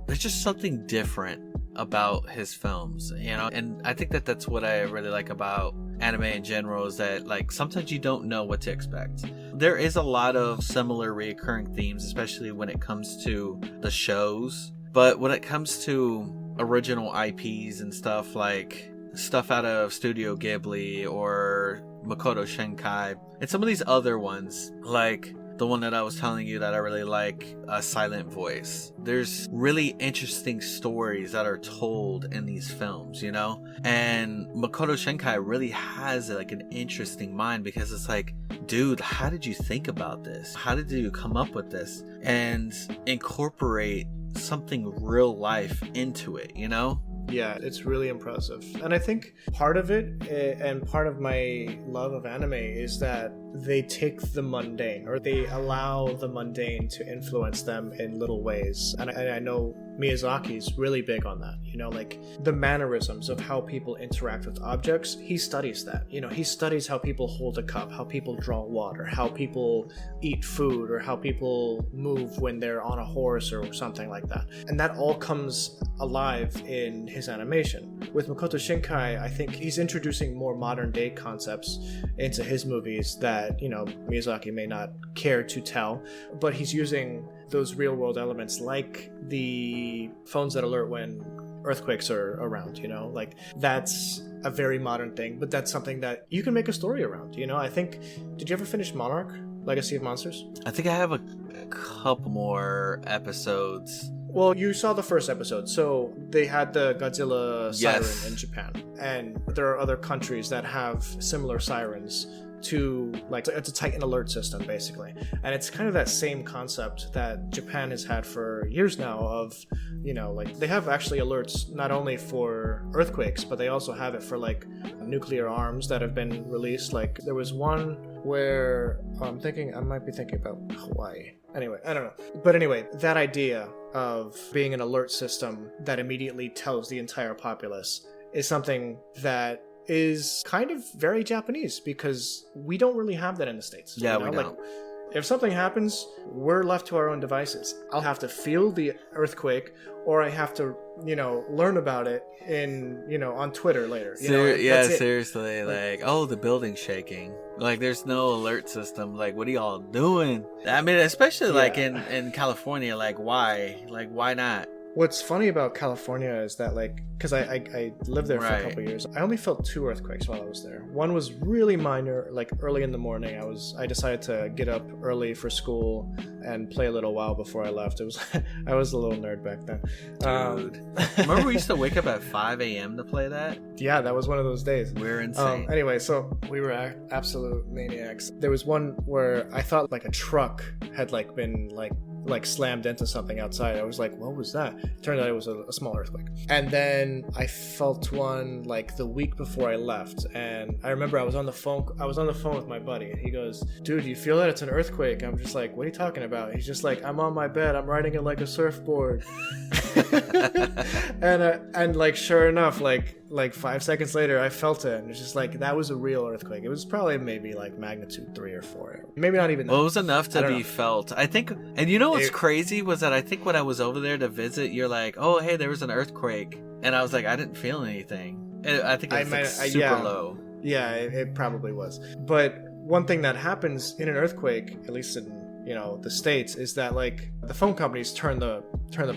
there's just something different about his films, you know, and I think that's what I really like about anime in general, is that like sometimes you don't know what to expect. There is a lot of similar recurring themes, especially when it comes to the shows, but when it comes to original IPs and stuff, like stuff out of Studio Ghibli or Makoto Shinkai and some of these other ones, like the one that I was telling you that I really like, Silent Voice. There's really interesting stories that are told in these films, you know? And Makoto Shinkai really has like an interesting mind, because it's like, dude, how did you think about this? How did you come up with this? And incorporate something real life into it, you know? Yeah, it's really impressive. And I think part of it, and part of my love of anime, is that they take the mundane, or they allow the mundane to influence them in little ways. And I know Miyazaki's really big on that, you know, like the mannerisms of how people interact with objects. He studies that, you know, he studies how people hold a cup, how people draw water, how people eat food, or how people move when they're on a horse or something like that. And that all comes alive in his animation. With Makoto Shinkai, I think he's introducing more modern day concepts into his movies that, you know, Miyazaki may not care to tell, but he's using those real world elements, like the phones that alert when earthquakes are around, you know, like that's a very modern thing, but that's something that you can make a story around, you know. I think, did you ever finish Monarch Legacy of Monsters? I think I have a couple more episodes. Well, you saw the first episode, so they had the Godzilla siren in Japan, and there are other countries that have similar sirens to, like, it's a Titan alert system basically, and it's kind of that same concept that Japan has had for years now of, you know, like they have actually alerts not only for earthquakes, but they also have it for like nuclear arms that have been released. Like there was one where I might be thinking about Hawaii. Anyway, I don't know. But anyway, that idea of being an alert system that immediately tells the entire populace is something that is kind of very Japanese, because we don't really have that in the States. Yeah, you know? we don't. if something happens, we're left to our own devices. I'll have to feel the earthquake, or I have to, learn about it on Twitter later. Seriously. Like, oh, the building's shaking. Like, there's no alert system. Like, what are y'all doing? I mean, especially like in California. Like, why? Like, why not? What's funny about California is that, like, because I lived there for a couple of years, I only felt 2 earthquakes while I was there. One was really minor, like early in the morning. I decided to get up early for school and play a little while before I left. I was a little nerd back then. Dude, remember we used to wake up at 5 a.m. to play that? Yeah, that was one of those days. We're insane. Anyway, so we were absolute maniacs. There was one where I thought like a truck had like been like slammed into something outside. I was like, what was that? It turned out it was a small earthquake. And then I felt one like the week before I left, and I remember I was on the phone with my buddy, and he goes, dude, you feel that? It's an earthquake. I'm just like, what are you talking about? He's just like, I'm on my bed, I'm riding it like a surfboard. and like sure enough, like 5 seconds later I felt it, and it's just like, that was a real earthquake. It was probably maybe like magnitude 3 or 4, maybe not even. Well, it was enough to be felt, I think. And what's crazy was that I think when I was over there to visit, you're like, oh hey, there was an earthquake, and I was like, I didn't feel anything. I think it was super low. Yeah, it probably was. But one thing that happens in an earthquake, at least in the States, is that like the phone companies turn the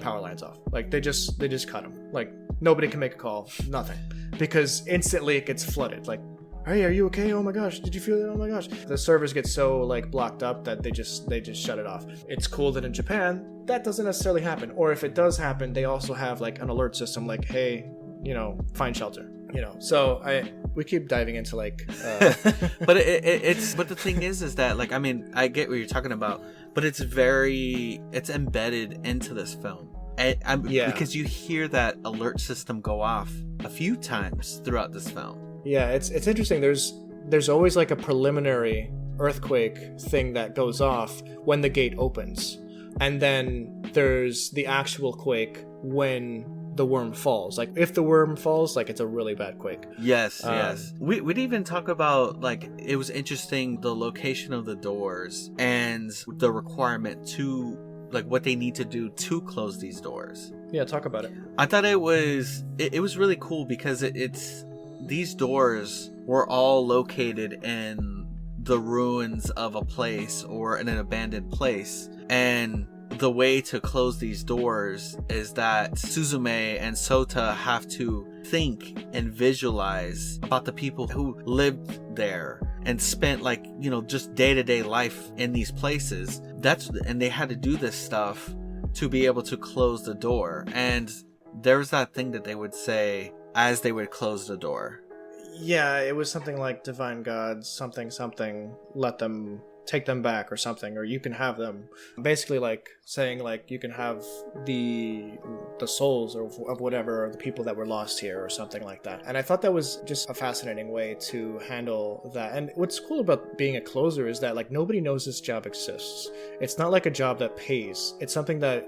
power lines off. Like they just cut them. Like nobody can make a call, nothing, because instantly it gets flooded. Like, hey, are you okay? Oh my gosh, did you feel it? Oh my gosh. The servers get so like blocked up that they just shut it off. It's cool that in Japan that doesn't necessarily happen, or if it does happen, they also have like an alert system, like, hey, find shelter. So we keep diving into like but but the thing is that, like, I mean, I get what you're talking about, but it's embedded into this film. Because you hear that alert system go off a few times throughout this film. Yeah, it's interesting. There's always like a preliminary earthquake thing that goes off when the gate opens, and then there's the actual quake when the worm falls. Like if the worm falls, like it's a really bad quake. Yes. We'd even talk about, like, it was interesting, the location of the doors and the requirement to, like, what they need to do to close these doors. Yeah, talk about it. I thought it was really cool because it's these doors were all located in the ruins of a place or in an abandoned place, and the way to close these doors is that Suzume and Sota have to think and visualize about the people who lived there and spent, like, just day-to-day life in these places. And they had to do this stuff to be able to close the door. And there was that thing that they would say as they would close the door. Yeah, it was something like divine gods, something, let them take them back or something, or you can have them. Basically, like saying, like, you can have the souls of whatever, or the people that were lost here, or something like that. And I thought that was just a fascinating way to handle that. And what's cool about being a closer is that, like, nobody knows this job exists. It's not like a job that pays. It's something that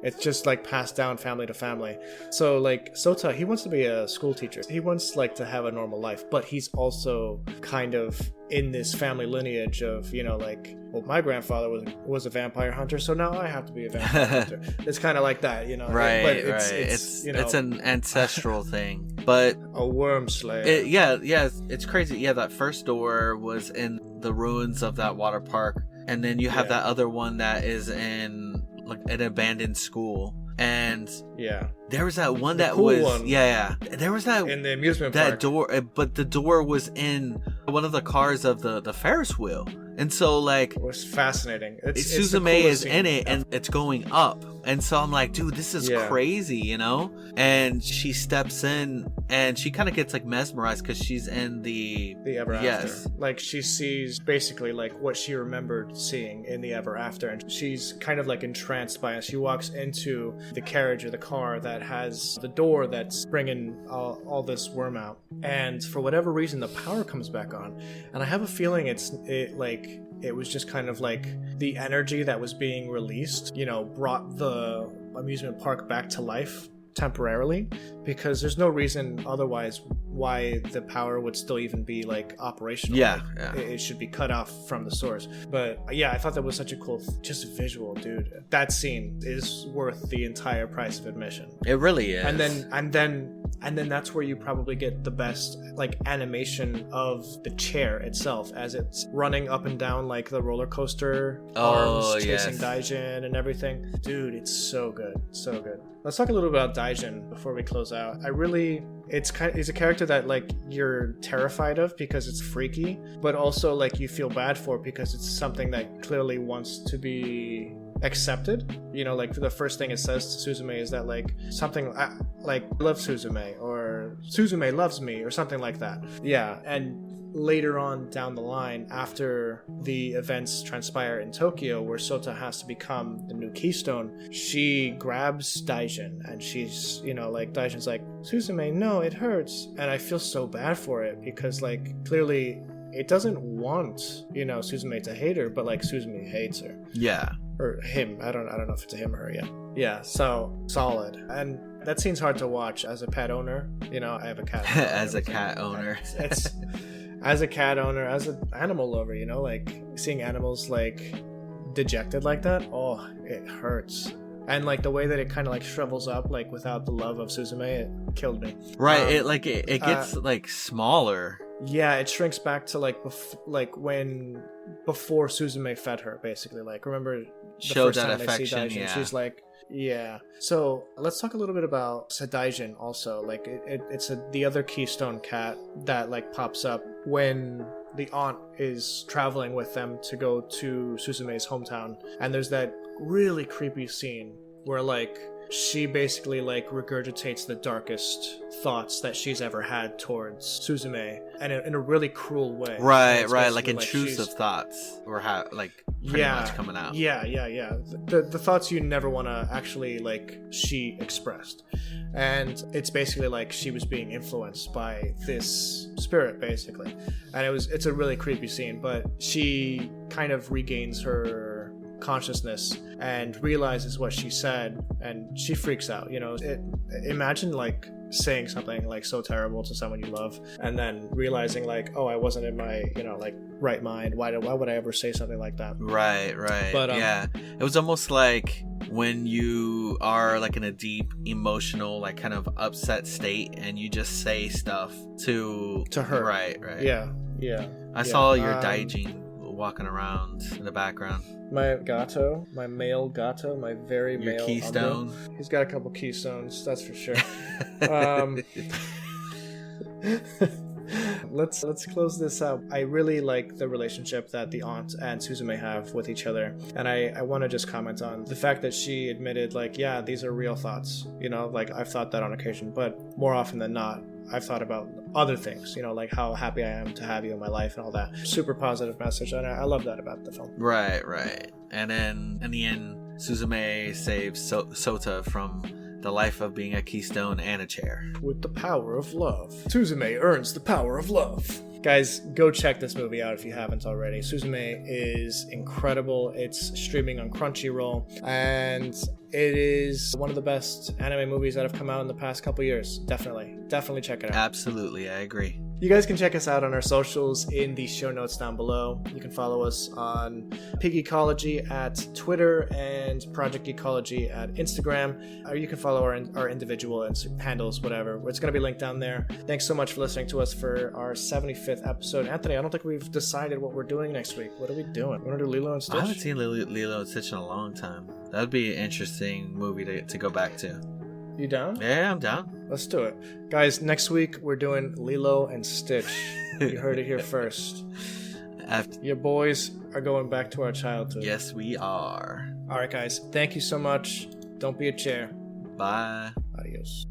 it's just like passed down family to family. So like Sota, he wants to be a school teacher. He wants like to have a normal life, but he's also kind of in this family lineage of, like, well, my grandfather was a vampire hunter, so now I have to be a vampire hunter. It's kind of like that, Right, but it's an ancestral thing, but a worm slayer. It's crazy. Yeah, that first door was in the ruins of that water park, and then you have that other one that is in like an abandoned school, and there was that one that was one. There was that in the amusement park. That door, but the door was in one of the cars of the Ferris wheel, and so, like, it was fascinating. Suzume is in it, and it's going up, and so I'm like, dude, this is crazy, and she steps in, and she kind of gets like mesmerized because she's in the ever after. Like, she sees basically like what she remembered seeing in the ever after, and she's kind of like entranced by it. She walks into the carriage or the car that has the door that's bringing all this worm out, and for whatever reason the power comes back on, and I have a feeling it was just kind of like the energy that was being released, brought the amusement park back to life temporarily, because there's no reason otherwise why the power would still even be like operational. Yeah, Like, yeah. it should be cut off from the source. But yeah, I thought that was such a cool just visual, dude. That scene is worth the entire price of admission. It really is. And then that's where you probably get the best like animation of the chair itself as it's running up and down like the roller coaster arms chasing yes. Daijin and everything. Dude, it's so good. So good. Let's talk a little bit about Daijin before we close out. He's a character that like you're terrified of because it's freaky, but also like you feel bad for because it's something that clearly wants to be accepted. You know, like the first thing it says to Suzume is that like something like I love Suzume or Suzume loves me or something like that. Yeah, and later on down the line, after the events transpire in Tokyo where Sota has to become the new Keystone, she grabs Daijin and she's, you know, like Daijin's like, Suzume, no, it hurts. And I feel so bad for it because like clearly it doesn't want, you know, Suzume to hate her, but like Suzume hates her. Yeah. Or him. I don't know if it's a him or her yet. Yeah, so solid. And that scene's hard to watch as a pet owner. You know, I have a cat. As a cat owner. It's as a cat owner, as an animal lover, you know, like seeing animals like dejected like that, oh, it hurts. And like the way that it kind of like shrivels up, like without the love of Suzume, it killed me. Right, it gets like smaller. Yeah, it shrinks back to like before Suzume fed her, basically. Like, remember the Showed first that time they see affection, Daijin, yeah. she's like, yeah. So let's talk a little bit about Daijin also. Like, it's the other Keystone cat that like pops up when the aunt is traveling with them to go to Suzume's hometown, and there's that really creepy scene where like she basically like regurgitates the darkest thoughts that she's ever had towards Suzume, and in a really cruel way. Right, It's like basically, intrusive she's- thoughts were pretty much coming out. Yeah. The thoughts you never want to actually like she expressed. And it's basically like she was being influenced by this spirit, basically. And it's a really creepy scene, but she kind of regains her consciousness and realizes what she said, and she freaks out. You know, imagine like saying something like so terrible to someone you love and then realizing like, oh, I wasn't in my, you know, like right mind. Why would I ever say something like that? Right. But Yeah, it was almost like when you are like in a deep emotional, like kind of upset state, and you just say stuff to her. Right. Yeah. I saw your Daijin walking around in the background. My gato, my male gato, my very Your male keystone. Umbra. He's got a couple keystones, that's for sure. Let's close this up. I really like the relationship that the aunt and Suzume have with each other, and I want to just comment on the fact that she admitted like, yeah, these are real thoughts, you know, like I've thought that on occasion, but more often than not I've thought about other things, you know, like how happy I am to have you in my life and all that. Super positive message, and I love that about the film. Right. And then in the end, Suzume saves Sota from the life of being a keystone and a chair. With the power of love. Suzume earns the power of love. Guys, go check this movie out if you haven't already. Suzume is incredible. It's streaming on Crunchyroll, and it is one of the best anime movies that have come out in the past couple years. Definitely check it out. Absolutely, I agree. You guys can check us out on our socials in the show notes down below. You can follow us on Pig Ecology at Twitter and Project Ecology at Instagram. Or you can follow our individual handles, whatever. It's going to be linked down there. Thanks so much for listening to us for our 75th episode. Anthony, I don't think we've decided what we're doing next week. What are we doing? We want to do Lilo and Stitch? I haven't seen Lilo and Stitch in a long time. That would be an interesting movie to go back to. You down? Yeah, I'm down. Let's do it. Guys, next week we're doing Lilo and Stitch. You heard it here first. Your boys are going back to our childhood. Yes, we are. All right, guys. Thank you so much. Don't be a chair. Bye. Adios.